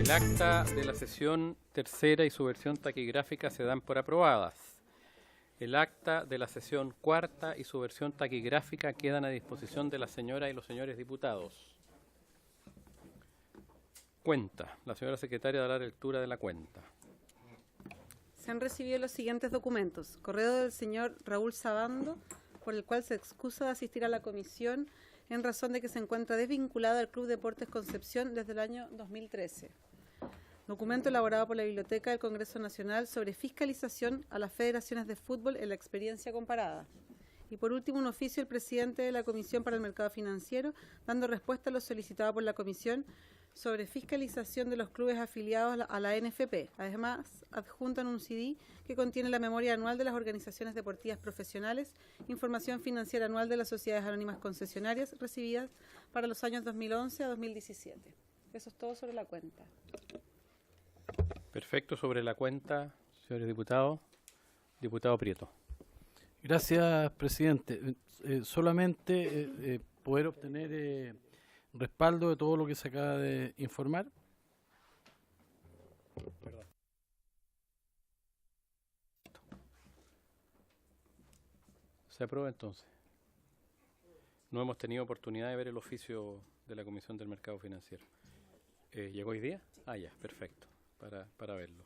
El acta de la sesión tercera y su versión taquigráfica se dan por aprobadas. El acta de la sesión cuarta y su versión taquigráfica quedan a disposición de la señora y los señores diputados. Cuenta. La señora secretaria dará lectura de la cuenta. Se han recibido los siguientes documentos. Correo del señor Raúl Sabando, por el cual se excusa de asistir a la comisión en razón de que se encuentra desvinculado del Club Deportes Concepción desde el año 2013. Documento elaborado por la Biblioteca del Congreso Nacional sobre fiscalización a las federaciones de fútbol en la experiencia comparada. Y por último, un oficio del presidente de la Comisión para el Mercado Financiero, dando respuesta a lo solicitado por la Comisión sobre fiscalización de los clubes afiliados a la NFP. Además, adjuntan un CD que contiene la memoria anual de las organizaciones deportivas profesionales, información financiera anual de las sociedades anónimas concesionarias recibidas para los años 2011 a 2017. Eso es todo sobre la cuenta. Perfecto. Sobre la cuenta, señores diputados. Diputado Prieto. Gracias, presidente. Solamente poder obtener respaldo de todo lo que se acaba de informar. Perdón. Se aprueba entonces. No hemos tenido oportunidad de ver el oficio de la Comisión del Mercado Financiero. ¿Llegó hoy día? Ah, ya, perfecto, para verlo.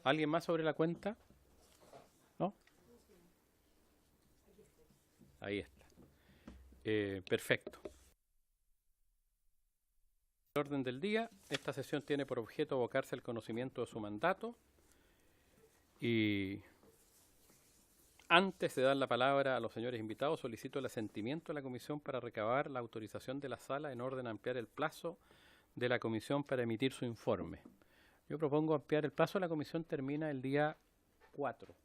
¿Alguien más sobre la cuenta? ¿No? Ahí está. Perfecto. Orden del día. Esta sesión tiene por objeto abocarse al conocimiento de su mandato y antes de dar la palabra a los señores invitados solicito el asentimiento de la comisión para recabar la autorización de la sala en orden a ampliar el plazo de la comisión para emitir su informe. Yo propongo ampliar el plazo. La comisión termina el día 4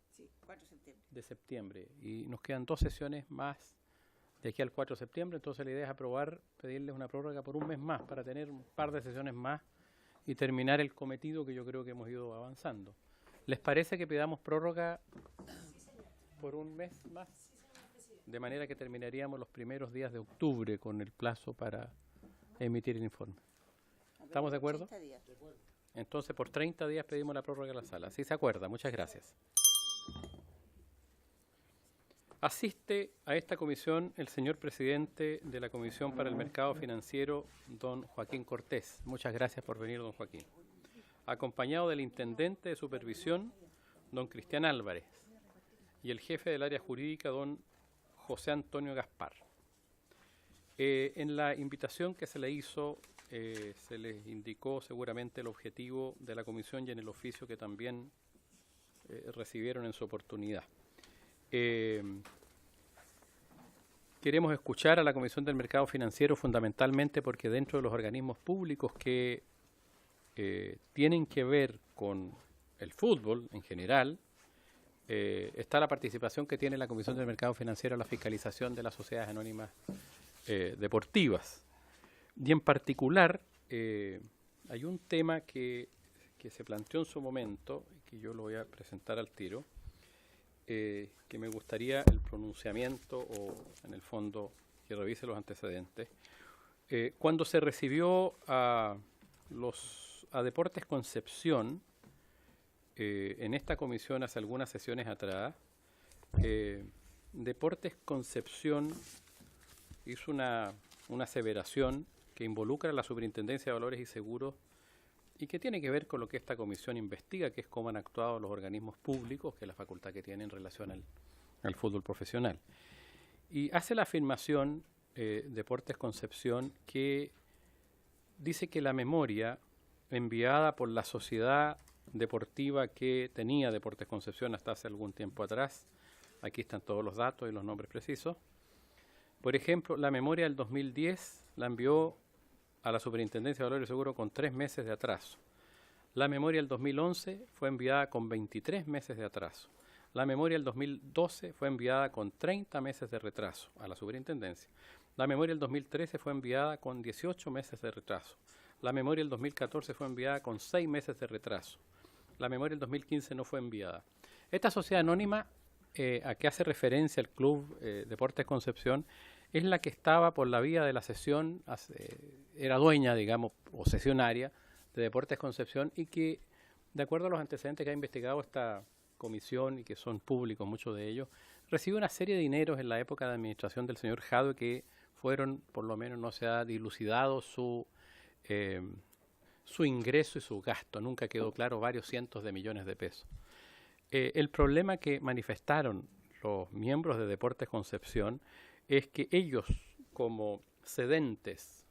de septiembre y nos quedan 2 sesiones más de aquí al 4 de septiembre, entonces la idea es aprobar, pedirles una prórroga por un mes más para tener un par de sesiones más y terminar el cometido que yo creo que hemos ido avanzando. ¿Les parece que pidamos prórroga por un mes más? De manera que terminaríamos los primeros días de octubre con el plazo para emitir el informe. ¿Estamos de acuerdo? Entonces por 30 días pedimos la prórroga a la sala. ¿Sí se acuerda? Muchas gracias. Asiste a esta comisión el señor presidente de la Comisión para el Mercado Financiero, don Joaquín Cortés. Muchas gracias por venir, don Joaquín. Acompañado del intendente de supervisión, don Cristian Álvarez, y el jefe del área jurídica, don José Antonio Gaspar. En la invitación que se le hizo, se les indicó seguramente el objetivo de la comisión y en el oficio que también recibieron en su oportunidad. Queremos escuchar a la Comisión del Mercado Financiero fundamentalmente porque dentro de los organismos públicos que tienen que ver con el fútbol en general, está la participación que tiene la Comisión del Mercado Financiero en la fiscalización de las sociedades anónimas deportivas. Y en particular hay un tema que se planteó en su momento, y que yo lo voy a presentar al tiro, que me gustaría el pronunciamiento o en el fondo que revise los antecedentes. Cuando se recibió a Deportes Concepción en esta comisión hace algunas sesiones atrás, Deportes Concepción hizo una aseveración que involucra a la Superintendencia de Valores y Seguros y que tiene que ver con lo que esta comisión investiga, que es cómo han actuado los organismos públicos, que es la facultad que tienen en relación al fútbol profesional. Y hace la afirmación, Deportes Concepción, que dice que la memoria enviada por la sociedad deportiva que tenía Deportes Concepción hasta hace algún tiempo atrás, aquí están todos los datos y los nombres precisos. Por ejemplo, la memoria del 2010 la envió a la Superintendencia de Valores y Seguros con 3 meses de atraso. La memoria del 2011 fue enviada con 23 meses de atraso. La memoria del 2012 fue enviada con 30 meses de retraso a la Superintendencia. La memoria del 2013 fue enviada con 18 meses de retraso. La memoria del 2014 fue enviada con 6 meses de retraso. La memoria del 2015 no fue enviada. Esta sociedad anónima a que hace referencia el Club Deportes Concepción es la que estaba por la vía de la cesión, era dueña, digamos, o cesionaria de Deportes Concepción y que, de acuerdo a los antecedentes que ha investigado esta comisión y que son públicos muchos de ellos, recibió una serie de dineros en la época de administración del señor Jadwe que fueron, por lo menos no se ha dilucidado su ingreso y su gasto, nunca quedó claro, varios cientos de millones de pesos. El problema que manifestaron los miembros de Deportes Concepción es que ellos, como cedentes,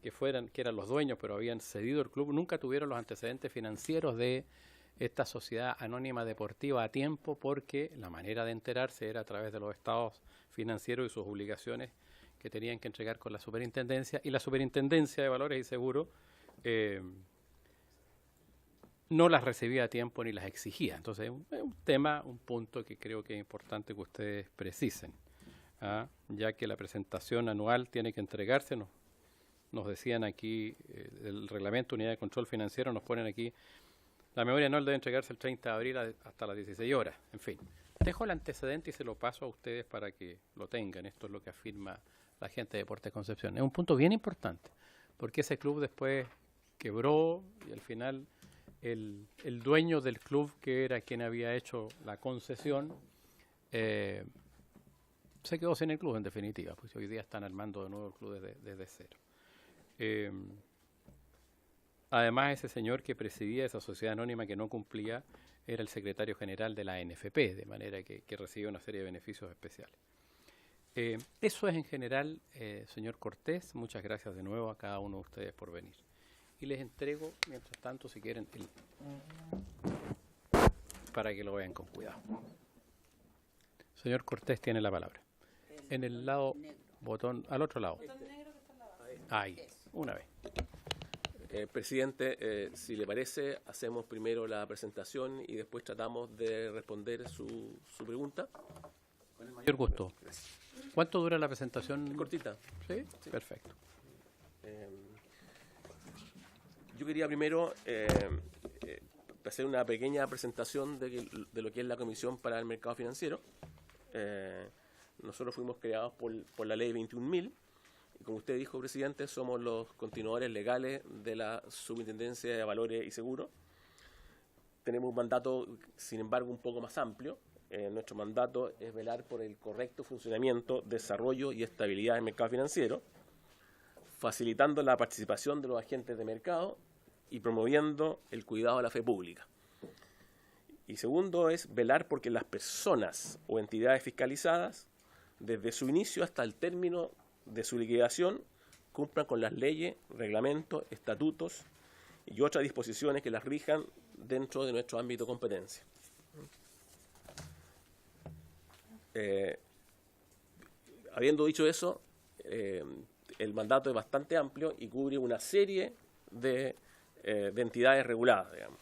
que eran los dueños pero habían cedido el club, nunca tuvieron los antecedentes financieros de esta sociedad anónima deportiva a tiempo, porque la manera de enterarse era a través de los estados financieros y sus obligaciones que tenían que entregar con la superintendencia, y la superintendencia de valores y seguros no las recibía a tiempo ni las exigía. Entonces es un punto que creo que es importante que ustedes precisen, ya que la presentación anual tiene que entregarse. Nos decían aquí, el reglamento Unidad de Control Financiero, nos ponen aquí, la memoria anual debe entregarse el 30 de abril hasta las 16 horas. En fin, dejo el antecedente y se lo paso a ustedes para que lo tengan. Esto es lo que afirma la gente de Deportes Concepción. Es un punto bien importante, porque ese club después quebró y al final el dueño del club, que era quien había hecho la concesión, se quedó sin el club en definitiva, pues hoy día están armando de nuevo el club desde cero. Además, ese señor que presidía esa sociedad anónima que no cumplía era el secretario general de la NFP, de manera que recibe una serie de beneficios especiales. Eso es en general, señor Cortés. Muchas gracias de nuevo a cada uno de ustedes por venir. Y les entrego, mientras tanto, si quieren, para que lo vean con cuidado. Señor Cortés tiene la palabra. En el lado, botón, al otro lado. Ahí, una vez. Presidente, si le parece, hacemos primero la presentación y después tratamos de responder su pregunta. Con el mayor gusto. ¿Cuánto dura la presentación? Cortita. ¿Sí? Sí. Perfecto. Yo quería primero hacer una pequeña presentación de lo que es la Comisión para el Mercado Financiero. Nosotros fuimos creados por la Ley 21.000. Y como usted dijo, presidente, somos los continuadores legales de la Superintendencia de Valores y Seguros. Tenemos un mandato, sin embargo, un poco más amplio. Nuestro mandato es velar por el correcto funcionamiento, desarrollo y estabilidad del mercado financiero, facilitando la participación de los agentes de mercado y promoviendo el cuidado de la fe pública. Y segundo es velar porque las personas o entidades fiscalizadas, desde su inicio hasta el término de su liquidación, cumplan con las leyes, reglamentos, estatutos y otras disposiciones que las rijan dentro de nuestro ámbito de competencia. Habiendo dicho eso, el mandato es bastante amplio y cubre una serie de entidades reguladas, digamos.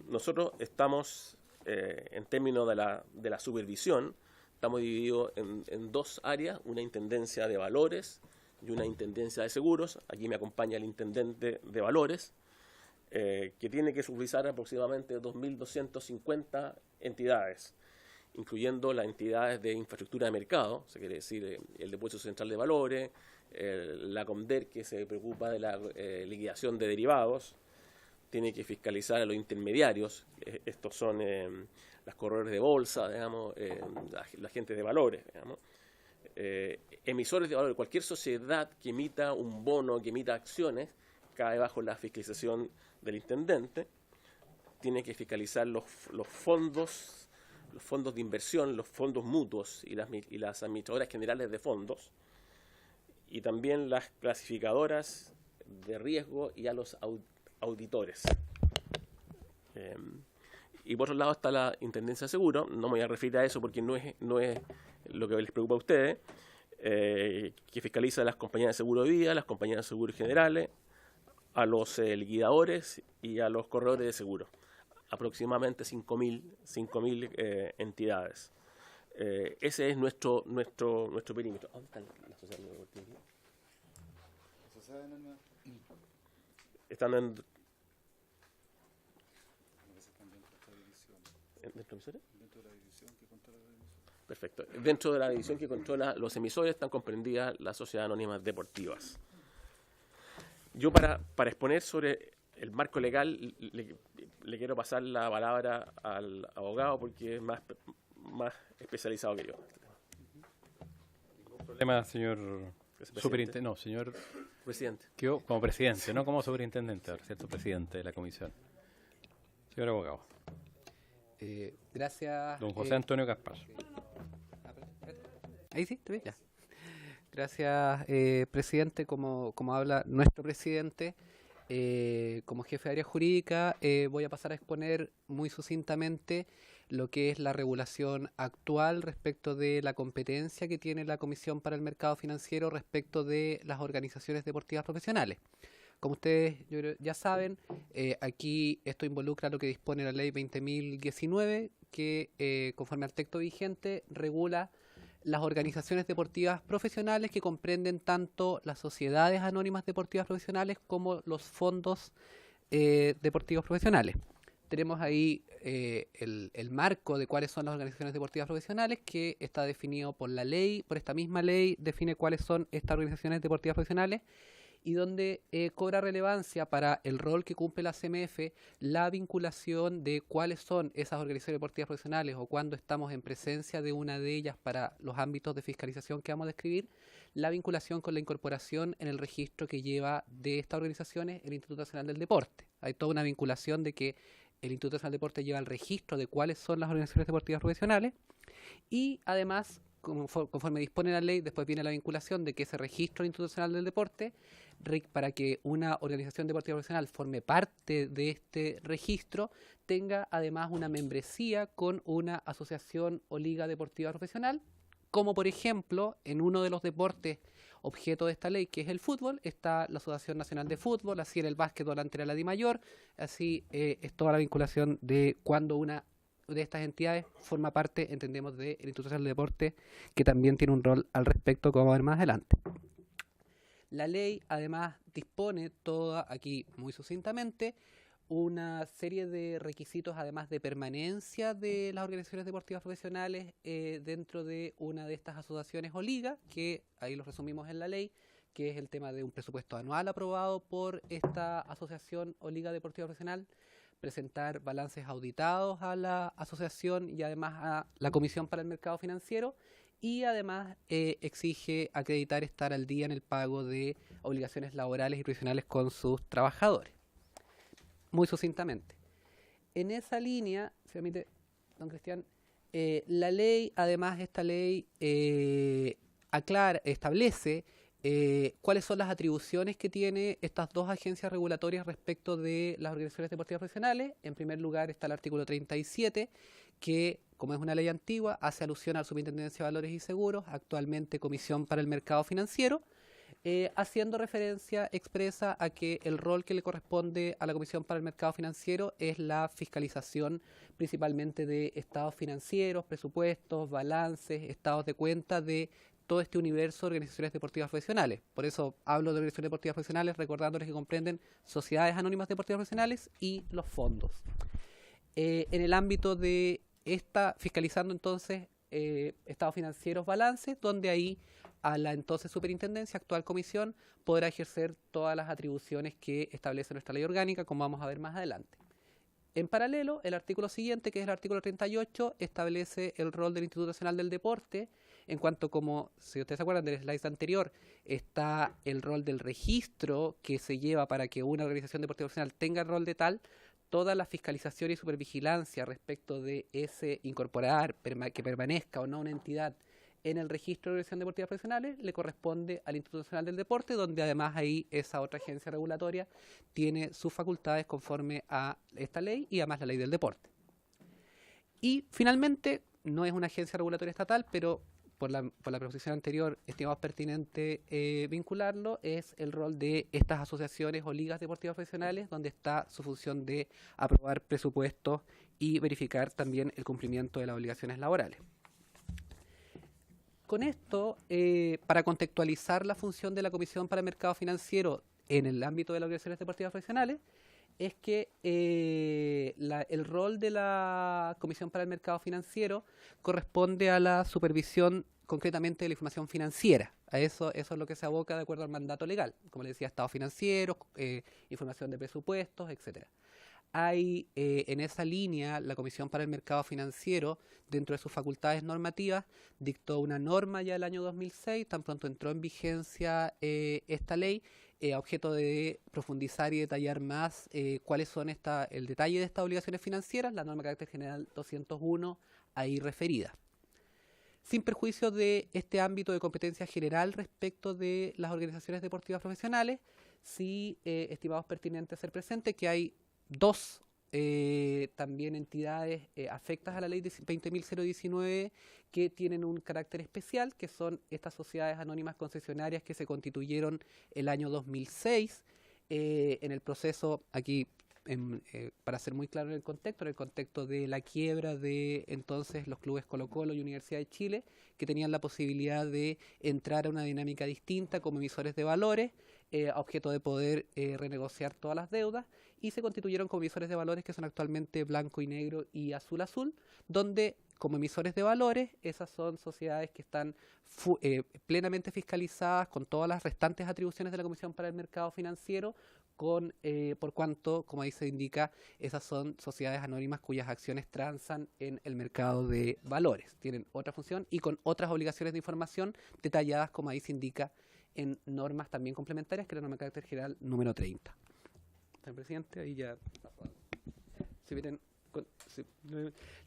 Nosotros estamos, en términos de la supervisión, estamos divididos en dos áreas, una intendencia de valores y una intendencia de seguros. Aquí me acompaña el intendente de valores, que tiene que supervisar aproximadamente 2.250 entidades, incluyendo las entidades de infraestructura de mercado, se quiere decir el Depósito Central de Valores, la Comder, que se preocupa de la liquidación de derivados, tiene que fiscalizar a los intermediarios, estos son las corredores de bolsa, digamos, la gente de valores, digamos, emisores de valores. Cualquier sociedad que emita un bono, que emita acciones, cae bajo la fiscalización del intendente. Tiene que fiscalizar los fondos de inversión, los fondos mutuos y las administradoras generales de fondos, y también las clasificadoras de riesgo y a los auditores. Y por otro lado está la Intendencia de Seguros. No me voy a referir a eso porque no es lo que les preocupa a ustedes, que fiscaliza a las compañías de seguro de vida, las compañías de seguros generales, a los liquidadores y a los corredores de seguros. Aproximadamente 5.000 entidades. Ese es nuestro perímetro. ¿Dónde está la sociedad deportiva? La sociedad anónima. Están en... ¿Dentro de ¿Emisores? la división que controla la división? Perfecto. Dentro de la división que controla los emisores están comprendidas las sociedades anónimas deportivas. Yo para exponer sobre el marco legal le quiero pasar la palabra al abogado porque es más especializado que yo. Problema, señor Presidente. superintendente. No, señor Presidente. quedó como presidente, no como superintendente, ahora, ¿cierto? Presidente de la comisión. Señor abogado. Gracias. Don José Antonio Gaspar. Ahí sí, te ves ya. Gracias, presidente. Como habla nuestro presidente, como jefe de área jurídica, voy a pasar a exponer muy sucintamente lo que es la regulación actual respecto de la competencia que tiene la Comisión para el Mercado Financiero respecto de las organizaciones deportivas profesionales. Como ustedes yo creo, ya saben, aquí esto involucra lo que dispone la Ley 20.019, que conforme al texto vigente regula las organizaciones deportivas profesionales que comprenden tanto las sociedades anónimas deportivas profesionales como los fondos deportivos profesionales. Tenemos ahí el marco de cuáles son las organizaciones deportivas profesionales, que está definido por la ley, por esta misma ley define cuáles son estas organizaciones deportivas profesionales, y donde cobra relevancia para el rol que cumple la CMF la vinculación de cuáles son esas organizaciones deportivas profesionales o cuando estamos en presencia de una de ellas para los ámbitos de fiscalización que vamos a describir, la vinculación con la incorporación en el registro que lleva de estas organizaciones el Instituto Nacional del Deporte. Hay toda una vinculación de que el Instituto Nacional del Deporte lleva el registro de cuáles son las organizaciones deportivas profesionales y además, conforme dispone la ley, después viene la vinculación de que ese registro institucional del deporte, para que una organización deportiva profesional forme parte de este registro, tenga además una membresía con una asociación o liga deportiva profesional, como por ejemplo, en uno de los deportes objeto de esta ley, que es el fútbol, está la Asociación Nacional de Fútbol, así en el básquetbol ante la DIMAYOR, así es toda la vinculación de cuando una de estas entidades forma parte, entendemos, del Instituto Nacional de Deporte, que también tiene un rol al respecto, como vamos a ver más adelante. La ley además dispone toda, aquí muy sucintamente, una serie de requisitos además de permanencia de las organizaciones deportivas profesionales dentro de una de estas asociaciones o ligas, que ahí los resumimos en la ley, que es el tema de un presupuesto anual aprobado por esta asociación o liga deportiva profesional, presentar balances auditados a la asociación y además a la Comisión para el Mercado Financiero, y además exige acreditar estar al día en el pago de obligaciones laborales y profesionales con sus trabajadores. Muy sucintamente. En esa línea, si me permite, don Cristian, la ley, además esta ley establece cuáles son las atribuciones que tiene estas dos agencias regulatorias respecto de las organizaciones deportivas profesionales. En primer lugar está el artículo 37, que, como es una ley antigua, hace alusión a la Superintendencia de Valores y Seguros, actualmente Comisión para el Mercado Financiero, haciendo referencia expresa a que el rol que le corresponde a la Comisión para el Mercado Financiero es la fiscalización principalmente de estados financieros, presupuestos, balances, estados de cuenta de todo este universo de organizaciones deportivas profesionales. Por eso hablo de organizaciones deportivas profesionales, recordándoles que comprenden sociedades anónimas deportivas profesionales y los fondos. En el ámbito de esta, fiscalizando entonces estados financieros, balances, donde ahí a la entonces superintendencia, actual comisión, podrá ejercer todas las atribuciones que establece nuestra ley orgánica, como vamos a ver más adelante. En paralelo, el artículo siguiente, que es el artículo 38, establece el rol del Instituto Nacional del Deporte, en cuanto, como, si ustedes se acuerdan del slide anterior, está el rol del registro que se lleva para que una organización deportiva profesional tenga el rol de tal, toda la fiscalización y supervigilancia respecto de ese incorporar, que permanezca o no una entidad en el registro de organizaciones deportivas profesionales, le corresponde al Instituto Nacional del Deporte, donde además ahí esa otra agencia regulatoria tiene sus facultades conforme a esta ley y además la ley del deporte. Y finalmente, no es una agencia regulatoria estatal, pero por la proposición anterior estimamos pertinente vincularlo, es el rol de estas asociaciones o ligas deportivas profesionales, donde está su función de aprobar presupuestos y verificar también el cumplimiento de las obligaciones laborales. Con esto, para contextualizar la función de la Comisión para el Mercado Financiero en el ámbito de las organizaciones deportivas profesionales, es que el rol de la Comisión para el Mercado Financiero corresponde a la supervisión concretamente de la información financiera. Eso es lo que se aboca de acuerdo al mandato legal. Como le decía, estados financieros, información de presupuestos, etcétera. Hay en esa línea la Comisión para el Mercado Financiero, dentro de sus facultades normativas, dictó una norma ya el año 2006, tan pronto entró en vigencia esta ley, a objeto de profundizar y detallar más cuáles son el detalle de estas obligaciones financieras, la norma de carácter general 201 ahí referida. Sin perjuicio de este ámbito de competencia general respecto de las organizaciones deportivas profesionales, sí estimamos pertinente hacer presente que hay dos también entidades afectas a la ley de 20.019 que tienen un carácter especial, que son estas sociedades anónimas concesionarias que se constituyeron el año 2006 en el proceso, aquí para ser muy claro en el contexto de la quiebra de entonces los clubes Colo-Colo y Universidad de Chile, que tenían la posibilidad de entrar a una dinámica distinta como emisores de valores, a objeto de poder renegociar todas las deudas, y se constituyeron como emisores de valores que son actualmente blanco y negro y azul azul, donde como emisores de valores, esas son sociedades que están plenamente fiscalizadas con todas las restantes atribuciones de la Comisión para el Mercado Financiero, por cuanto, como ahí se indica, esas son sociedades anónimas cuyas acciones transan en el mercado de valores. Tienen otra función y con otras obligaciones de información detalladas, como ahí se indica, en normas también complementarias, que es la norma de carácter general número 30. Señor presidente, ahí ya...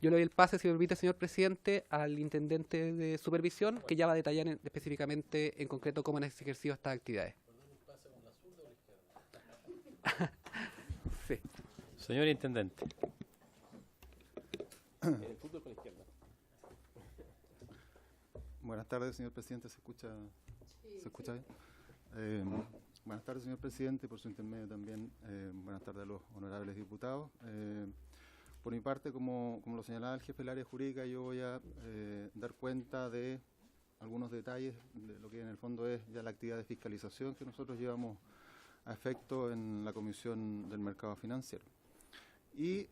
yo le doy el pase, si me permite, señor presidente, al intendente de supervisión, que ya va a detallar específicamente, en concreto, cómo han ejercido estas actividades. Sí. Señor intendente. Buenas tardes, señor presidente. ¿Se escucha bien? Buenas tardes, señor presidente. Por su intermedio también, buenas tardes a los honorables diputados. Por mi parte, como lo señalaba el jefe del área jurídica, yo voy a dar cuenta de algunos detalles de lo que en el fondo es ya la actividad de fiscalización que nosotros llevamos a efecto en la Comisión del Mercado Financiero. Y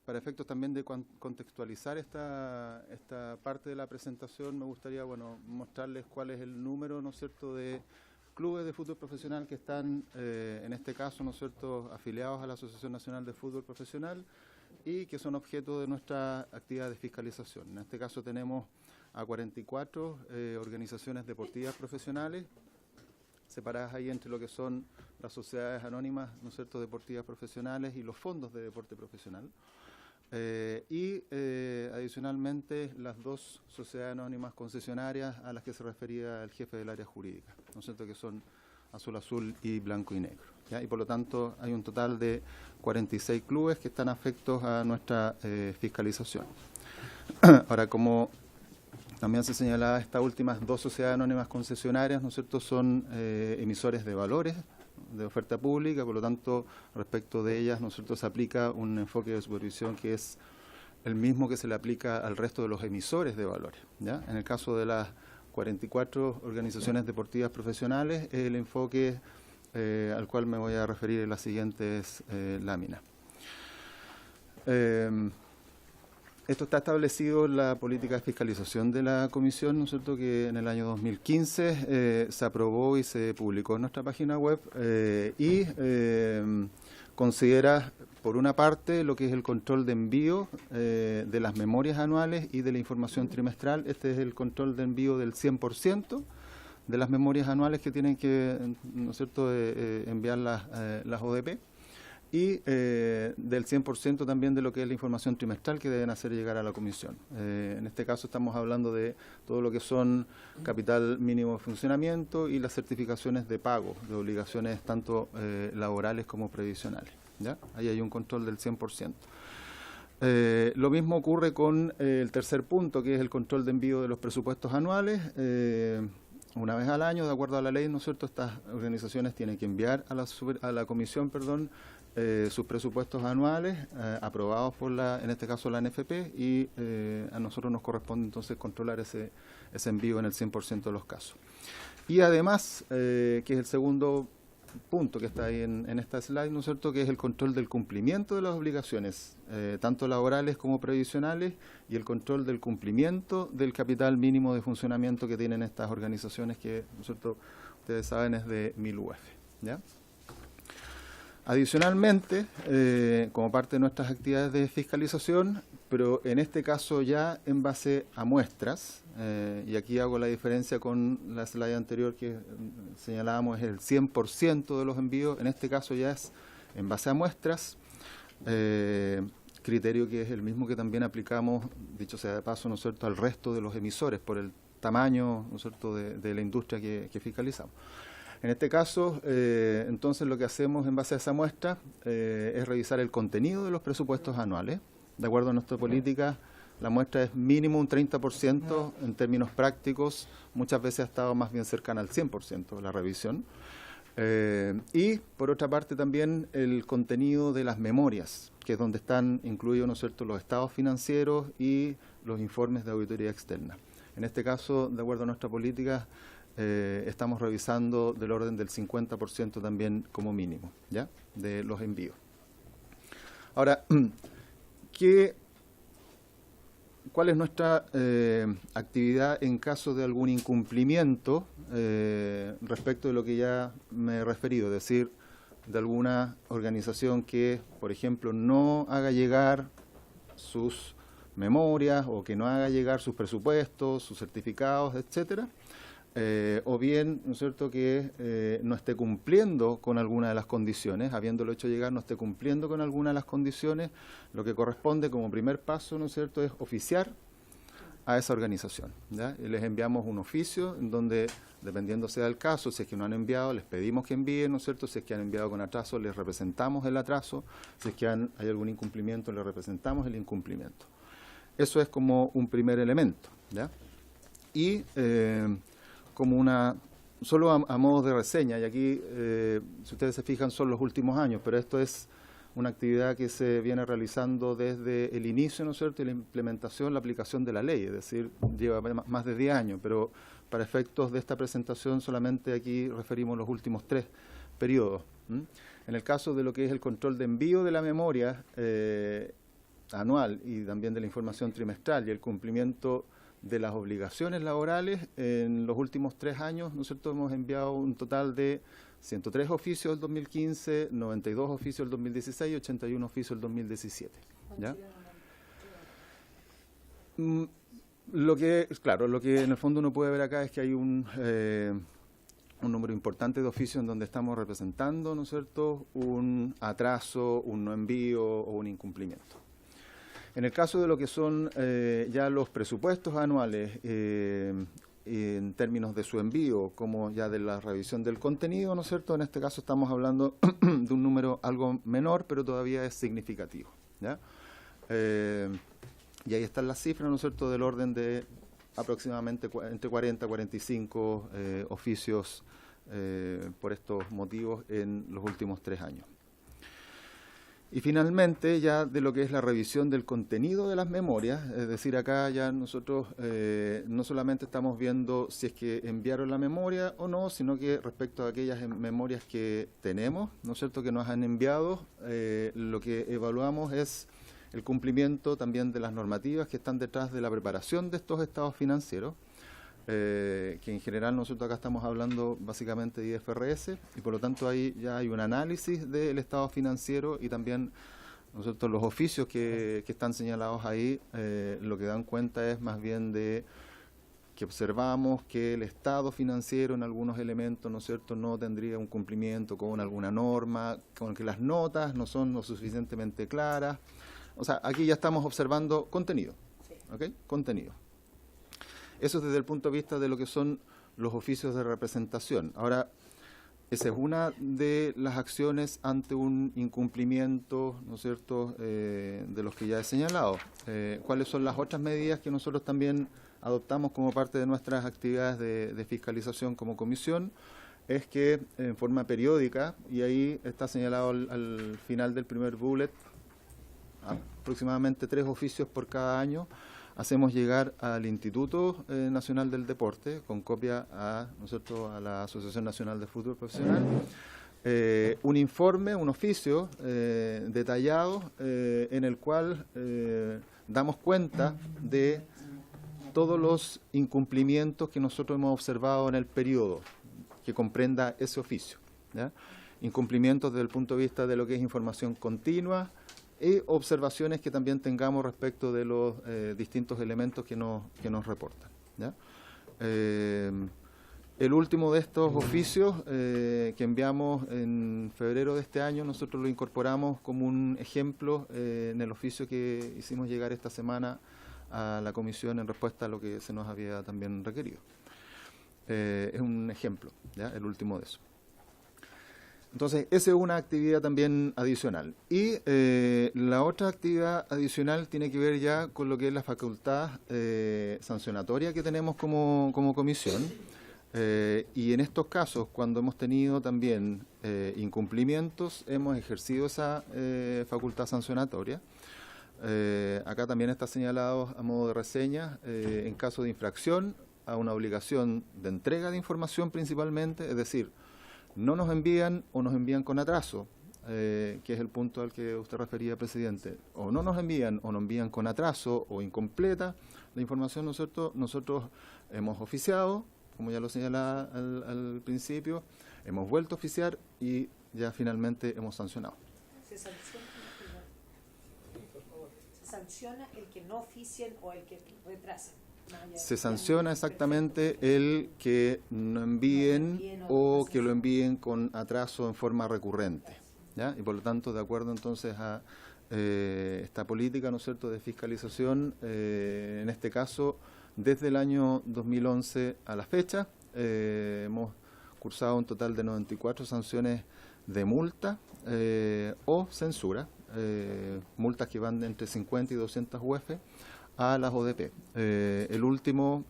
para efectos también de contextualizar esta parte de la presentación, me gustaría mostrarles cuál es el número, ¿no es cierto?, de clubes de fútbol profesional que están, en este caso, ¿no es cierto?, afiliados a la Asociación Nacional de Fútbol Profesional y que son objeto de nuestra actividad de fiscalización. En este caso tenemos a 44 organizaciones deportivas profesionales, separadas ahí entre lo que son las sociedades anónimas, ¿no es cierto?, deportivas profesionales y los fondos de deporte profesional. Adicionalmente, las dos sociedades anónimas concesionarias a las que se refería el jefe del área jurídica, ¿no es cierto?, que son azul azul y blanco y negro, ¿ya? Y por lo tanto hay un total de 46 clubes que están afectos a nuestra fiscalización. Ahora, como también se señalaba, estas últimas dos sociedades anónimas concesionarias, ¿no es cierto?, son emisores de valores de oferta pública, por lo tanto, respecto de ellas, ¿no es cierto?, se aplica un enfoque de supervisión que es el mismo que se le aplica al resto de los emisores de valores, ¿ya? En el caso de las 44 organizaciones deportivas profesionales, el enfoque al cual me voy a referir en las siguientes láminas. Esto está establecido en la política de fiscalización de la Comisión, ¿no es cierto?, que en el año 2015 se aprobó y se publicó en nuestra página web y considera, por una parte, lo que es el control de envío de las memorias anuales y de la información trimestral. Este es el control de envío del 100% de las memorias anuales que tienen que, ¿no es cierto?, enviar las ODP. Y del 100% también de lo que es la información trimestral que deben hacer llegar a la Comisión. En este caso estamos hablando de todo lo que son capital mínimo de funcionamiento y las certificaciones de pago, de obligaciones tanto laborales como previsionales, ¿ya? Ahí hay un control del 100%. Lo mismo ocurre con el tercer punto, que es el control de envío de los presupuestos anuales. Una vez al año, de acuerdo a la ley, ¿no es cierto?, estas organizaciones tienen que enviar a la Comisión, sus presupuestos anuales aprobados por en este caso la NFP, y a nosotros nos corresponde entonces controlar ese envío en el 100% de los casos. Y además, que es el segundo punto que está ahí en esta slide, ¿no es cierto?, que es el control del cumplimiento de las obligaciones, tanto laborales como previsionales, y el control del cumplimiento del capital mínimo de funcionamiento que tienen estas organizaciones que, ¿no es cierto?, ustedes saben es de 1000 UF, ¿ya? Adicionalmente, como parte de nuestras actividades de fiscalización, pero en este caso ya en base a muestras, y aquí hago la diferencia con la slide anterior que señalábamos, es el 100% de los envíos, en este caso ya es en base a muestras, criterio que es el mismo que también aplicamos, dicho sea de paso, ¿no es cierto?, al resto de los emisores por el tamaño, ¿no es cierto?, de la industria que fiscalizamos. En este caso, entonces lo que hacemos en base a esa muestra es revisar el contenido de los presupuestos anuales. De acuerdo a nuestra política, la muestra es mínimo un 30%, en términos prácticos, muchas veces ha estado más bien cercana al 100% de la revisión. Y, por otra parte, también el contenido de las memorias, que es donde están incluidos, ¿no es cierto?, los estados financieros y los informes de auditoría externa. En este caso, de acuerdo a nuestra política, estamos revisando del orden del 50% también como mínimo, ¿ya?, de los envíos. Ahora, ¿cuál es nuestra actividad en caso de algún incumplimiento respecto de lo que ya me he referido? Es decir, de alguna organización que, por ejemplo, no haga llegar sus memorias o que no haga llegar sus presupuestos, sus certificados, etcétera. O bien, ¿no es cierto?, que no esté cumpliendo con alguna de las condiciones, habiéndolo hecho llegar, no esté cumpliendo con alguna de las condiciones, lo que corresponde como primer paso, ¿no es cierto?, es oficiar a esa organización, ¿ya? Y les enviamos un oficio en donde, dependiendo sea el caso, si es que no han enviado, les pedimos que envíen, ¿no es cierto?, si es que han enviado con atraso, les representamos el atraso, si es que hay algún incumplimiento, les representamos el incumplimiento. Eso es como un primer elemento, ¿ya? Y como solo a modo de reseña, y aquí, si ustedes se fijan, son los últimos años, pero esto es una actividad que se viene realizando desde el inicio, ¿no es cierto?, y la implementación, la aplicación de la ley, es decir, lleva más de 10 años, pero para efectos de esta presentación solamente aquí referimos los últimos 3 periodos. En el caso de lo que es el control de envío de la memoria anual y también de la información trimestral y el cumplimiento de las obligaciones laborales, en los últimos 3 años, ¿no es cierto?, hemos enviado un total de 103 oficios del 2015, 92 oficios del 2016 y 81 oficios del 2017. ¿Ya? Lo que en el fondo uno puede ver acá es que hay un número importante de oficios en donde estamos representando, ¿no es cierto?, un atraso, un no envío o un incumplimiento. En el caso de lo que son ya los presupuestos anuales, en términos de su envío, como ya de la revisión del contenido, ¿no es cierto?, en este caso estamos hablando de un número algo menor, pero todavía es significativo, ¿ya? Y ahí están las cifras, ¿no es cierto?, del orden de aproximadamente entre 40 y 45 oficios por estos motivos en los últimos 3 años. Y finalmente, ya de lo que es la revisión del contenido de las memorias, es decir, acá ya nosotros no solamente estamos viendo si es que enviaron la memoria o no, sino que respecto a aquellas memorias que tenemos, ¿no es cierto?, que nos han enviado, lo que evaluamos es el cumplimiento también de las normativas que están detrás de la preparación de estos estados financieros, que en general nosotros acá estamos hablando básicamente de IFRS, y por lo tanto ahí ya hay un análisis del estado financiero y también nosotros los oficios que están señalados ahí, lo que dan cuenta es más bien de que observamos que el estado financiero en algunos elementos, ¿no es cierto?, no tendría un cumplimiento con alguna norma, con que las notas no son lo suficientemente claras. O sea, aquí ya estamos observando contenido, ¿ok? Contenido. Eso es desde el punto de vista de lo que son los oficios de representación. Ahora, esa es una de las acciones ante un incumplimiento, ¿no es cierto?, de los que ya he señalado. ¿Cuáles son las otras medidas que nosotros también adoptamos como parte de nuestras actividades de fiscalización como comisión? Es que en forma periódica, y ahí está señalado al final del primer bullet, aproximadamente 3 oficios por cada año, hacemos llegar al Instituto Nacional del Deporte, con copia a la Asociación Nacional de Fútbol Profesional, un informe, un oficio detallado en el cual damos cuenta de todos los incumplimientos que nosotros hemos observado en el periodo que comprenda ese oficio, ¿ya? Incumplimientos desde el punto de vista de lo que es información continua y observaciones que también tengamos respecto de los distintos elementos que nos reportan, ¿ya? El último de estos oficios que enviamos en febrero de este año, nosotros lo incorporamos como un ejemplo en el oficio que hicimos llegar esta semana a la comisión en respuesta a lo que se nos había también requerido. Es un ejemplo, ¿ya? El último de eso. Entonces, esa es una actividad también adicional. Y la otra actividad adicional tiene que ver ya con lo que es la facultad sancionatoria que tenemos como comisión. Y en estos casos, cuando hemos tenido también incumplimientos, hemos ejercido esa facultad sancionatoria. Acá también está señalado a modo de reseña, en caso de infracción a una obligación de entrega de información principalmente, es decir, no nos envían o nos envían con atraso, que es el punto al que usted refería, presidente, o no nos envían o nos envían con atraso o incompleta la información, ¿no es cierto? Nosotros hemos oficiado, como ya lo señalaba al principio, hemos vuelto a oficiar y ya finalmente hemos sancionado. Sanciona el que no oficien o el que retrasen. Se sanciona exactamente el que no envíen o que lo envíen con atraso en forma recurrente, ¿ya? Y por lo tanto, de acuerdo entonces a esta política, ¿no es cierto?, de fiscalización, en este caso, desde el año 2011 a la fecha, hemos cursado un total de 94 sanciones de multa o censura, multas que van de entre 50 y 200 UF a las ODP. El último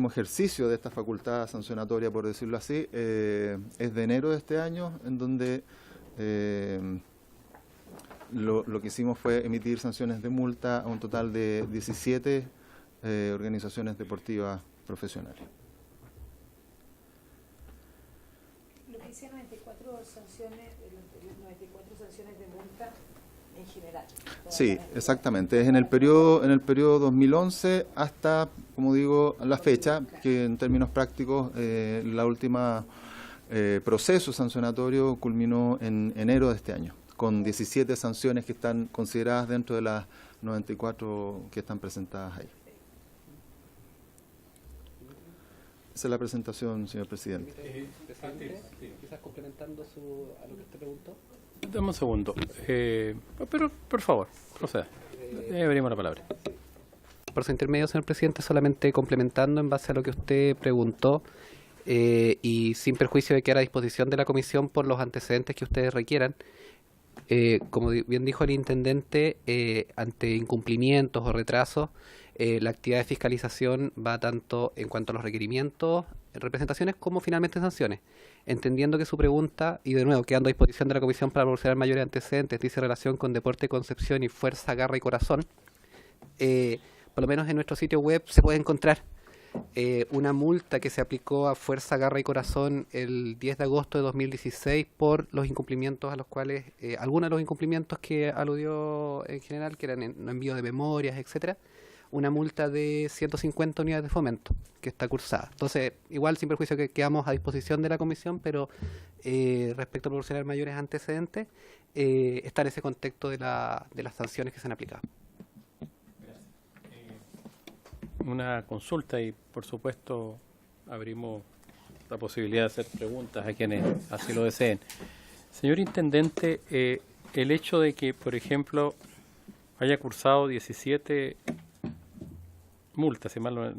ejercicio de esta facultad sancionatoria, por decirlo así, es de enero de este año, en donde lo que hicimos fue emitir sanciones de multa a un total de 17 organizaciones deportivas profesionales. Lo que dice 94 sanciones de multa en general. Sí, exactamente. Es en el periodo 2011 hasta, como digo, la fecha, que en términos prácticos la última proceso sancionatorio culminó en enero de este año, con 17 sanciones que están consideradas dentro de las 94 que están presentadas ahí. Esa es la presentación, señor presidente. Presidente, quizás complementando a lo que usted preguntó. Dame un segundo. Pero, por favor, proceda. Abrimos la palabra. Por su intermedio, señor presidente, solamente complementando en base a lo que usted preguntó y sin perjuicio de quedar a disposición de la comisión por los antecedentes que ustedes requieran. Como bien dijo el intendente, ante incumplimientos o retrasos, la actividad de fiscalización va tanto en cuanto a los requerimientos, representaciones, como finalmente sanciones. Entendiendo que su pregunta, y de nuevo quedando a disposición de la comisión para proporcionar mayores antecedentes, dice relación con deporte, concepción y fuerza, garra y corazón, por lo menos en nuestro sitio web se puede encontrar una multa que se aplicó a Fuerza, Garra y Corazón el 10 de agosto de 2016 por los incumplimientos a los cuales, algunos de los incumplimientos que aludió en general, que eran envío de memorias, etcétera, una multa de 150 unidades de fomento que está cursada. Entonces, igual sin perjuicio que quedamos a disposición de la comisión, pero respecto a proporcionar mayores antecedentes, está en ese contexto de las sanciones que se han aplicado. Una consulta y, por supuesto, abrimos la posibilidad de hacer preguntas a quienes así lo deseen. Señor Intendente, el hecho de que, por ejemplo, haya cursado 17 multas, si mal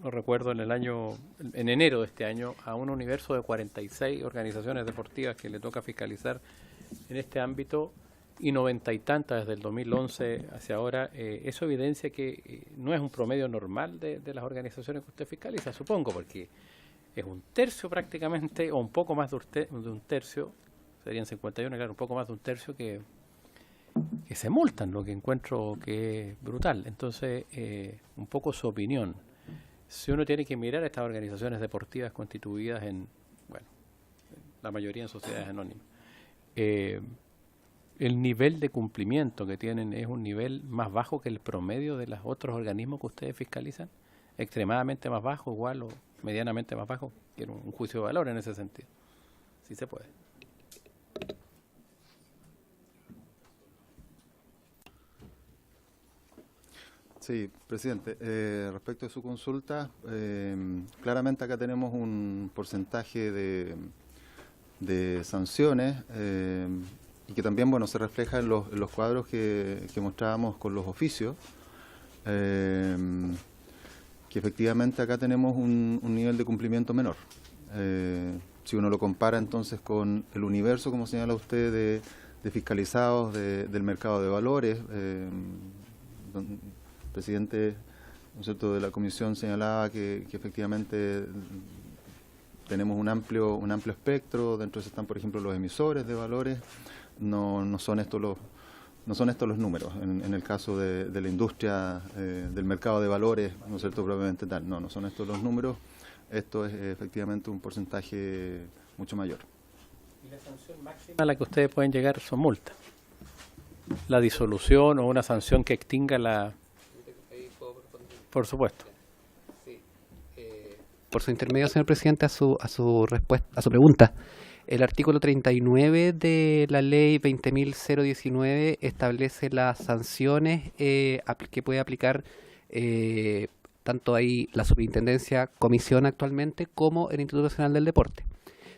no recuerdo, en enero de este año, a un universo de 46 organizaciones deportivas que le toca fiscalizar en este ámbito, y 90 y tantas desde el 2011 hacia ahora, eso evidencia que no es un promedio normal de las organizaciones que usted fiscaliza, supongo, porque es un tercio prácticamente, o un poco más de un tercio, serían 51, claro, un poco más de un tercio que se multan, lo que encuentro que es brutal. Entonces, un poco su opinión. Si uno tiene que mirar a estas organizaciones deportivas constituidas en la mayoría en sociedades anónimas. El nivel de cumplimiento que tienen es un nivel más bajo que el promedio de los otros organismos que ustedes fiscalizan, extremadamente más bajo, igual o medianamente más bajo. Quiero un juicio de valor en ese sentido. Sí se puede. Sí, presidente. Respecto de su consulta, claramente acá tenemos un porcentaje de sanciones y que también, bueno, se refleja en los cuadros que mostrábamos con los oficios, que efectivamente acá tenemos un nivel de cumplimiento menor. Si uno lo compara entonces con el universo, como señala usted, de fiscalizados del mercado de valores, el presidente, ¿no es cierto?, de la comisión señalaba que efectivamente tenemos un amplio espectro. Dentro de eso están, por ejemplo, los emisores de valores. No son estos los números en el caso de la industria del mercado de valores, ¿no es cierto?, propiamente tal. No son estos los números. Esto es efectivamente un porcentaje mucho mayor. ¿Y la sanción máxima a la que ustedes pueden llegar son multas? ¿La disolución o una sanción que extinga la...? Por supuesto. Por su intermedio, señor presidente, a su respuesta, a su pregunta. El artículo 39 de la ley 20.019 establece las sanciones que puede aplicar tanto ahí la Superintendencia Comisión actualmente como el Instituto Nacional del Deporte.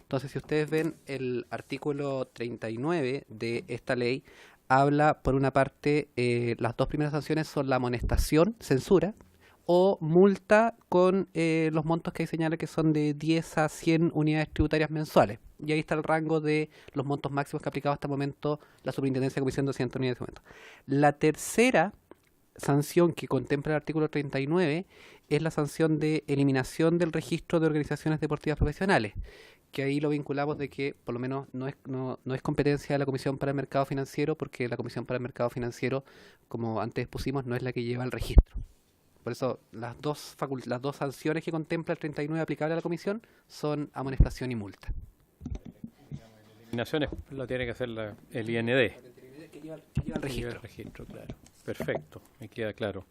Entonces, si ustedes ven el artículo 39 de esta ley, habla por una parte, las dos primeras sanciones son la amonestación, censura, o multa con los montos que ahí señala que son de 10 a 100 unidades tributarias mensuales. Y ahí está el rango de los montos máximos que ha aplicado hasta el momento la Superintendencia de Comisión de 200 unidades de momento. La tercera sanción que contempla el artículo 39 es la sanción de eliminación del registro de organizaciones deportivas profesionales, que ahí lo vinculamos de que por lo menos no es competencia de la Comisión para el Mercado Financiero, porque la Comisión para el Mercado Financiero, como antes pusimos, no es la que lleva el registro. Por eso las dos sanciones que contempla el 39 aplicable a la Comisión son amonestación y multa. Eliminaciones lo tiene que hacer el IND. Que lleva el registro. El registro, claro. Perfecto, me queda claro.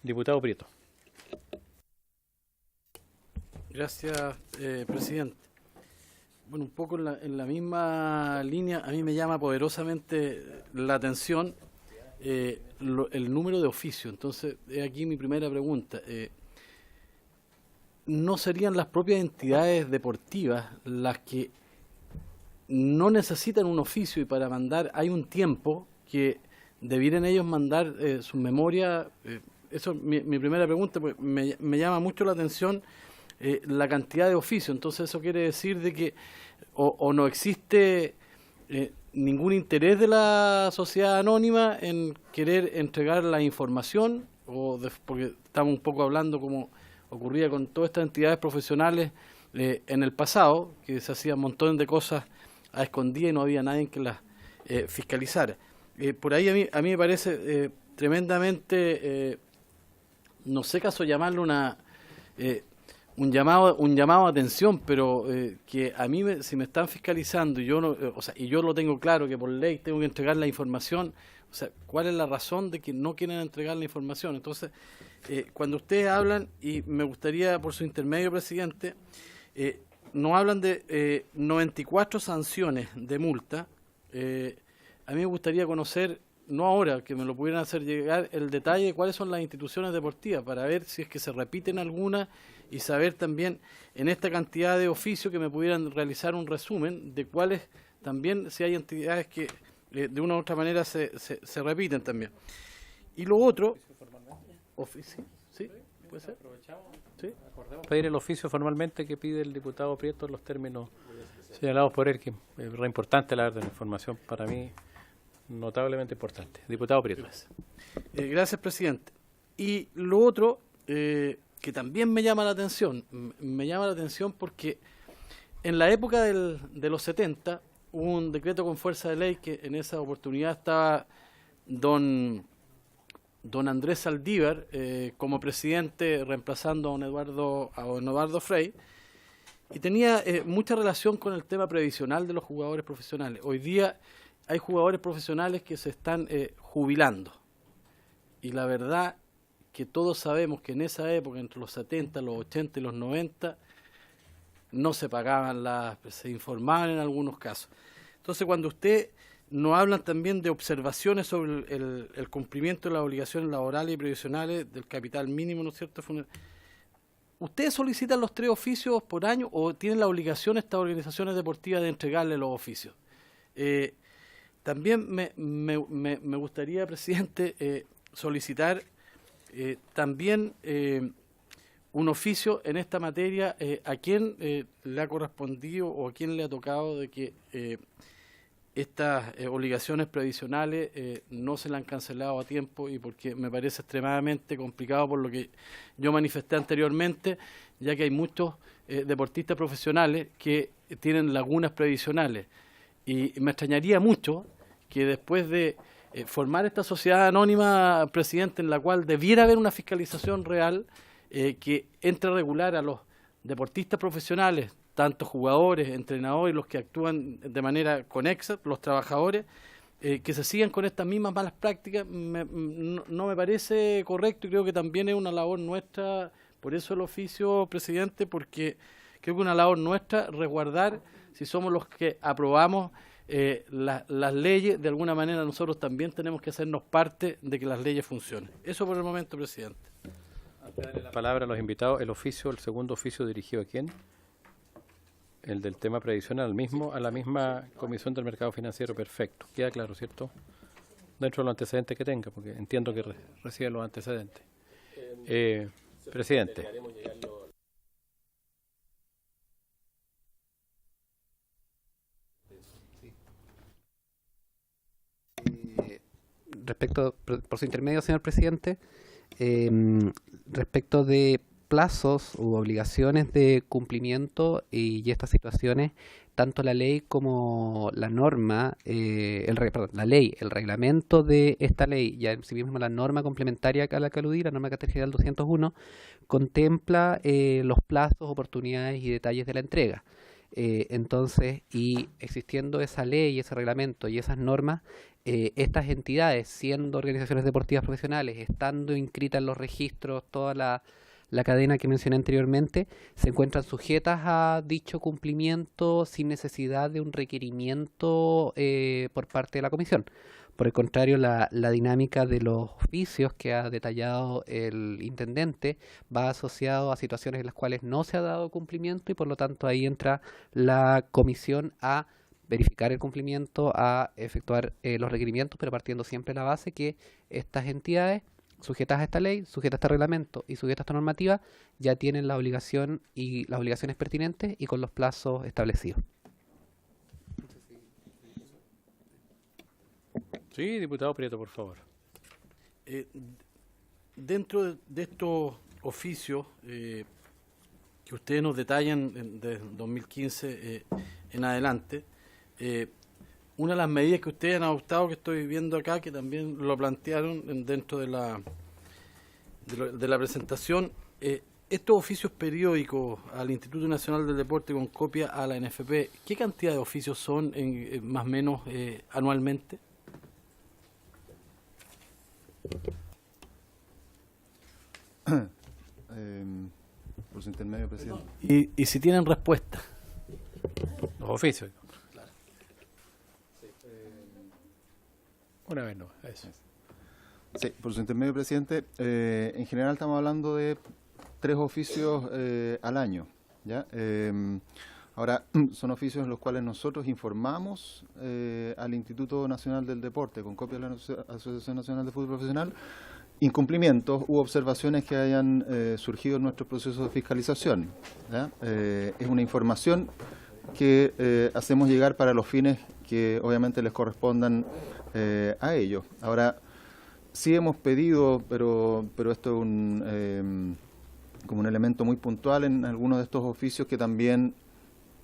Diputado Prieto. Gracias, presidente. Bueno, un poco en la misma línea, a mí me llama poderosamente la atención el número de oficio. Entonces, aquí mi primera pregunta. ¿No serían las propias entidades deportivas las que no necesitan un oficio y para mandar hay un tiempo que debieran ellos mandar su memoria? Eso es mi primera pregunta, pues me llama mucho la atención la cantidad de oficios. Entonces eso quiere decir de que o no existe ningún interés de la sociedad anónima en querer entregar la información, porque estamos un poco hablando como ocurría con todas estas entidades profesionales en el pasado, que se hacían un montón de cosas a escondidas y no había nadie que las fiscalizara. Por ahí a mí me parece tremendamente, no sé caso llamarlo un llamado a atención, pero que a mí si me están fiscalizando y yo no, y yo lo tengo claro que por ley tengo que entregar la información, o sea, ¿cuál es la razón de que no quieren entregar la información? Entonces, cuando ustedes hablan, y me gustaría por su intermedio, presidente, nos hablan de 94 sanciones de multa. A mí me gustaría conocer, no ahora, que me lo pudieran hacer llegar, el detalle de cuáles son las instituciones deportivas, para ver si es que se repiten algunas y saber también en esta cantidad de oficios que me pudieran realizar un resumen de cuáles también, si hay entidades que de una u otra manera se repiten también. Y lo otro... ¿Oficio? ¿Sí? ¿Puede ser? ¿Sí? Pedir el oficio formalmente que pide el diputado Prieto en los términos señalados por él, que es re importante la verdad, la información para mí notablemente importante. Diputado Prieto. Gracias, presidente. Y lo otro que también me llama la atención porque en la época de los 70 hubo un decreto con fuerza de ley que en esa oportunidad estaba don Andrés Saldívar como presidente reemplazando a don Eduardo Frei, y tenía mucha relación con el tema previsional de los jugadores profesionales. Hoy día hay jugadores profesionales que se están jubilando, y la verdad que todos sabemos que en esa época, entre los 70, los 80 y los 90, no se pagaban se informaban en algunos casos. Entonces, cuando usted nos hablan también de observaciones sobre el cumplimiento de las obligaciones laborales y previsionales del capital mínimo, ¿no es cierto? ¿Ustedes solicitan los 3 oficios por año o tienen la obligación estas organizaciones deportivas de entregarle los oficios? También me gustaría, presidente, solicitar también un oficio en esta materia. ¿A quién le ha correspondido o a quién le ha tocado de que estas obligaciones previsionales no se le han cancelado a tiempo? Y porque me parece extremadamente complicado, por lo que yo manifesté anteriormente, ya que hay muchos deportistas profesionales que tienen lagunas previsionales, y me extrañaría mucho que después de formar esta sociedad anónima, presidente, en la cual debiera haber una fiscalización real que entre a regular a los deportistas profesionales, tanto jugadores, entrenadores, los que actúan de manera conexa, los trabajadores, que se sigan con estas mismas malas prácticas, no me parece correcto, y creo que también es una labor nuestra. Por eso el oficio, presidente, porque creo que es una labor nuestra resguardar, si somos los que aprobamos las leyes, de alguna manera nosotros también tenemos que hacernos parte de que las leyes funcionen. Eso por el momento, presidente. Antes de darle la palabra a los invitados, el segundo oficio dirigido ¿a quién? El del tema previsional, a la misma Comisión del Mercado Financiero. Perfecto, queda claro, ¿cierto? Dentro de los antecedentes que tenga, porque entiendo que recibe los antecedentes. Presidente. Respecto, por su intermedio, señor presidente, respecto de plazos u obligaciones de cumplimiento y estas situaciones, tanto la ley como la norma, la ley, el reglamento de esta ley, ya en sí mismo la norma complementaria a la que aludí, la norma Carácter General 201, contempla los plazos, oportunidades y detalles de la entrega. Entonces, y existiendo esa ley, ese reglamento y esas normas, estas entidades, siendo organizaciones deportivas profesionales, estando inscritas en los registros, toda la cadena que mencioné anteriormente, se encuentran sujetas a dicho cumplimiento sin necesidad de un requerimiento por parte de la Comisión. Por el contrario, la dinámica de los oficios que ha detallado el intendente va asociado a situaciones en las cuales no se ha dado cumplimiento, y por lo tanto ahí entra la Comisión a verificar el cumplimiento, a efectuar los requerimientos, pero partiendo siempre de la base que estas entidades, sujetas a esta ley, sujetas a este reglamento y sujetas a esta normativa, ya tienen la obligación y las obligaciones pertinentes y con los plazos establecidos. Sí, diputado Prieto, por favor. Dentro de estos oficios que ustedes nos detallan de 2015 en adelante, una de las medidas que ustedes han adoptado, que estoy viendo acá, que también lo plantearon dentro de la presentación, estos oficios periódicos al Instituto Nacional del Deporte con copia a la NFP, ¿qué cantidad de oficios son más o menos anualmente? Por su intermedio, presidente. Y si tienen respuesta. Los oficios. Claro. Sí. Una vez no, eso. Sí, por su intermedio, presidente. En general estamos hablando de 3 oficios al año, ¿ya? Ahora, son oficios en los cuales nosotros informamos al Instituto Nacional del Deporte, con copia de la Asociación Nacional de Fútbol Profesional, incumplimientos u observaciones que hayan surgido en nuestro proceso de fiscalización, ¿ya? Es una información que hacemos llegar para los fines que obviamente les correspondan a ellos. Ahora, sí hemos pedido, pero esto es como un elemento muy puntual en algunos de estos oficios, que también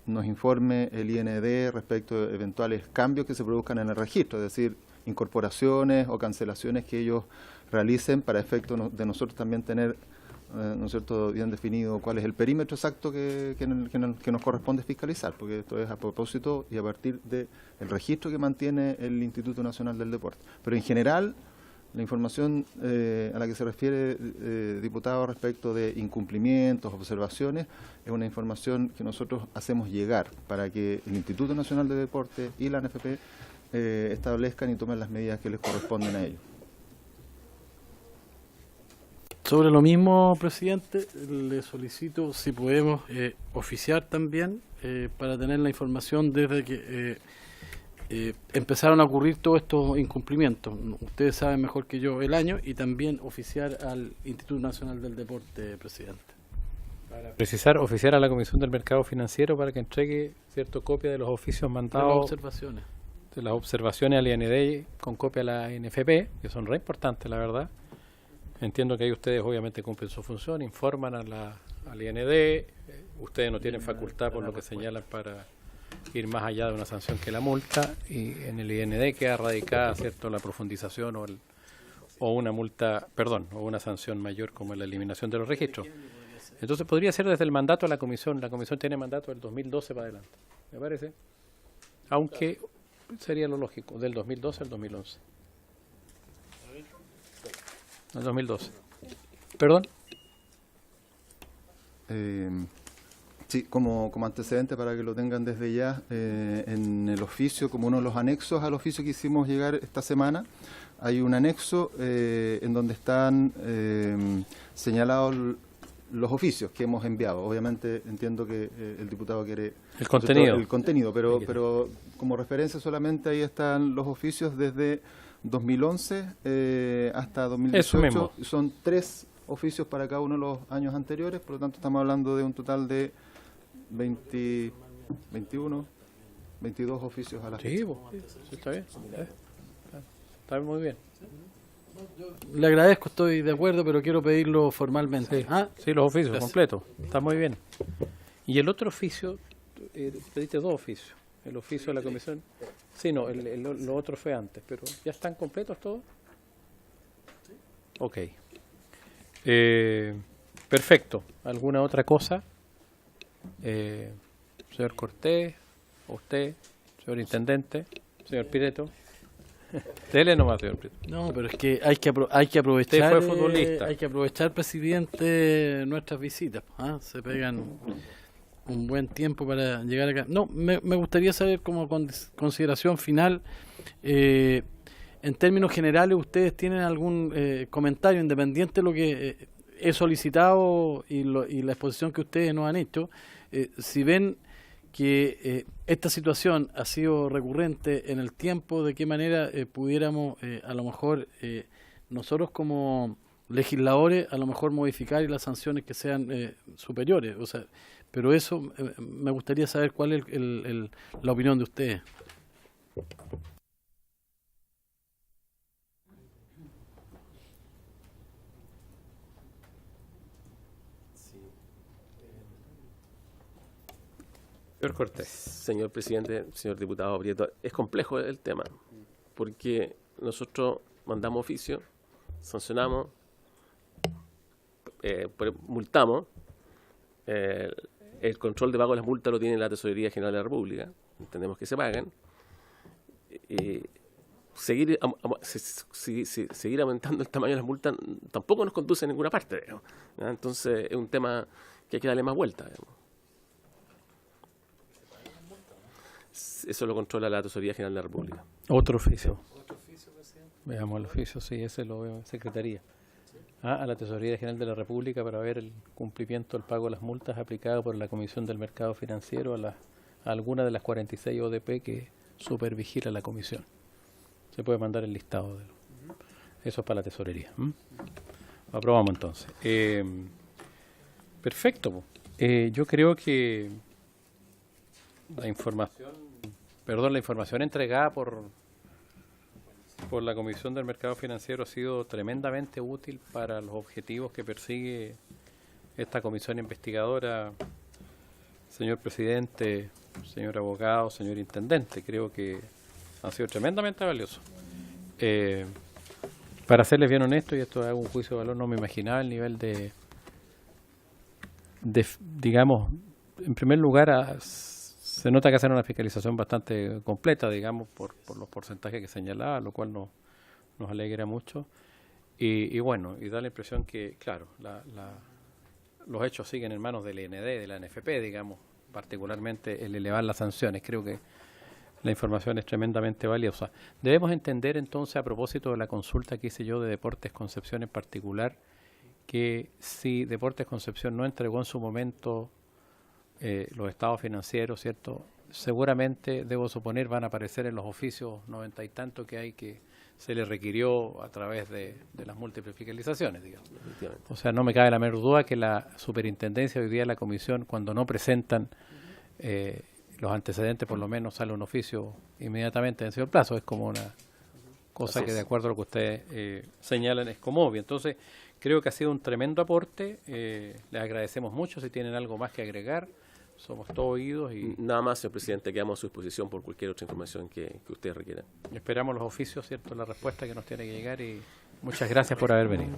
nos informe el IND respecto de eventuales cambios que se produzcan en el registro, es decir, incorporaciones o cancelaciones que ellos realicen para efecto de nosotros también tener ¿no es cierto?, bien definido cuál es el perímetro exacto que nos corresponde fiscalizar, porque esto es a propósito y a partir del registro que mantiene el Instituto Nacional del Deporte. Pero en general, la información a la que se refiere, diputado, respecto de incumplimientos, observaciones, es una información que nosotros hacemos llegar para que el Instituto Nacional de Deporte y la ANFP establezcan y tomen las medidas que les corresponden a ellos. Sobre lo mismo, presidente, le solicito si podemos oficiar también para tener la información desde que empezaron a ocurrir todos estos incumplimientos. Ustedes saben mejor que yo el año, y también oficiar al Instituto Nacional del Deporte, presidente. Para precisar, oficiar a la Comisión del Mercado Financiero para que entregue copia de los oficios mandados, de las observaciones al IND con copia a la NFP, que son re importantes, la verdad. Entiendo que ahí ustedes obviamente cumplen su función, informan al IND, ustedes no tienen facultad por lo que señalan para ir más allá de una sanción que la multa, y en el IND queda radicada, ¿cierto?, la profundización o una multa, perdón, o una sanción mayor como la eliminación de los registros. Entonces podría ser desde el mandato de la comisión tiene mandato del 2012 para adelante, me parece, aunque sería lo lógico, del 2012 al 2011. Al 2012. ¿Perdón? Sí, como antecedente para que lo tengan desde ya, en el oficio, como uno de los anexos al oficio que hicimos llegar esta semana, hay un anexo en donde están señalados los oficios que hemos enviado. Obviamente entiendo que el diputado quiere el contenido, pero como referencia solamente ahí están los oficios desde 2011 hasta 2018. Son 3 oficios para cada uno de los años anteriores, por lo tanto estamos hablando de un total de 22 oficios a la fecha. Sí, está bien. Está muy bien. Le agradezco, estoy de acuerdo, pero quiero pedirlo formalmente. Sí, los oficios completos. Está muy bien. Y el otro oficio, pediste 2 oficios. El oficio de la comisión. Sí, no, lo otro fue antes, pero ¿ya están completos todos? Ok. Perfecto. ¿Alguna otra cosa? Señor Cortés, usted, señor Intendente, señor Pireto. Dele nomás, señor Pireto. No, pero es que hay que aprovechar. Usted fue futbolista. Hay que aprovechar, presidente, nuestras visitas. Se pegan un buen tiempo para llegar acá. No, me gustaría saber, como consideración final, en términos generales, ¿ustedes tienen algún comentario, independiente de lo que he solicitado y la exposición que ustedes nos han hecho? Si ven que esta situación ha sido recurrente en el tiempo, ¿de qué manera pudiéramos a lo mejor nosotros como legisladores a lo mejor modificar las sanciones que sean superiores? O sea, pero eso me gustaría saber cuál es la opinión de ustedes. Señor Cortés. Señor presidente, señor diputado Prieto, es complejo el tema, porque nosotros mandamos oficio, sancionamos, multamos, el control de pago de las multas lo tiene la Tesorería General de la República, entendemos que se pagan, y seguir aumentando el tamaño de las multas tampoco nos conduce a ninguna parte, digamos, ¿no? Entonces es un tema que hay que darle más vuelta, digamos. Eso lo controla la Tesorería General de la República. Otro oficio. Veamos el oficio, sí, ese lo veo en Secretaría. A la Tesorería General de la República para ver el cumplimiento del pago de las multas aplicado por la Comisión del Mercado Financiero a alguna de las 46 ODP que supervigila la Comisión. Se puede mandar el listado de eso es para la Tesorería. Lo aprobamos entonces. Perfecto. Yo creo que la información entregada por la Comisión del Mercado Financiero ha sido tremendamente útil para los objetivos que persigue esta comisión investigadora, señor presidente, señor abogado, señor intendente. Creo que ha sido tremendamente valioso. Para serles bien honesto, y esto es un juicio de valor, no me imaginaba el nivel de digamos, en primer lugar, se nota que hacen una fiscalización bastante completa, digamos, por los porcentajes que señalaba, lo cual nos alegra mucho. Y bueno, y da la impresión que, claro, los hechos siguen en manos del IND, de la NFP, digamos, particularmente el elevar las sanciones. Creo que la información es tremendamente valiosa. Debemos entender entonces, a propósito de la consulta que hice yo de Deportes Concepción en particular, que si Deportes Concepción no entregó en su momento los estados financieros, ¿cierto? Seguramente, debo suponer, van a aparecer en los oficios 90 y tanto que hay que se le requirió a través de las múltiples fiscalizaciones, digamos. O sea, no me cabe la menor duda que la superintendencia hoy día, la comisión, cuando no presentan los antecedentes, por lo menos sale un oficio inmediatamente vencido el plazo. Es como una cosa que, de acuerdo a lo que ustedes señalan, es como obvio. Entonces, creo que ha sido un tremendo aporte. Les agradecemos mucho. Si tienen algo más que agregar, somos todos oídos. Y nada más, señor presidente, quedamos a su disposición por cualquier otra información que ustedes requieran. Esperamos los oficios, ¿cierto?, la respuesta que nos tiene que llegar, y muchas gracias por haber venido.